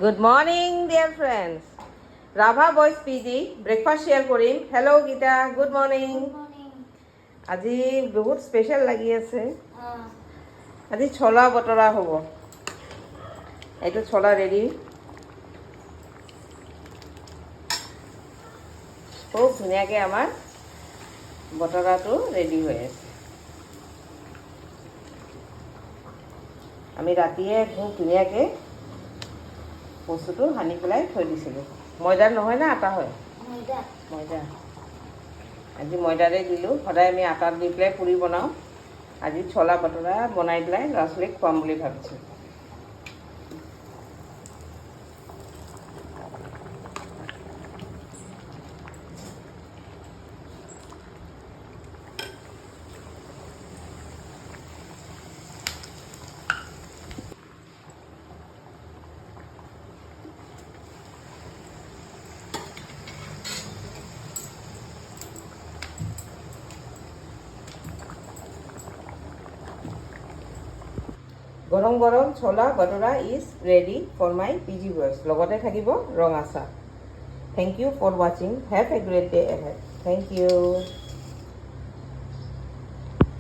Good morning, dear friends. Rabha Boys PG breakfast share কৰিম. Hello Gita, good morning. আজি বহুত special লাগি আছে. আজি ছোলা বটৰা হ'ব. এইটো ছোলা ৰেডি. খুব ধুনীয়াকৈ আমাৰ বটৰাটো ৰেডি হৈ আছে. আমি ৰাতিয়ে খুব ধুনীয়াকৈ বস্তুটো সানি পেলাই থৈ দিছিলোঁ. ময়দাৰ নহয় না, আটা হয়? ময়দা. আজি ময়দাৰে দিলোঁ. সদায় আমি আটাত দি পেলাই পুৰি বনাওঁ. আজি ছোলা বটৰা বনাই পেলাই ল'ৰা ছোৱালীক খুৱাম বুলি ভাবিছোঁ. গৰম গৰম ছোলা বটৰা is ready for my PG boys. লগতে থাকিব ৰঙা চাহ. থেংক ইউ ফৰ ৱাচিং. Have a great day ahead. Thank U.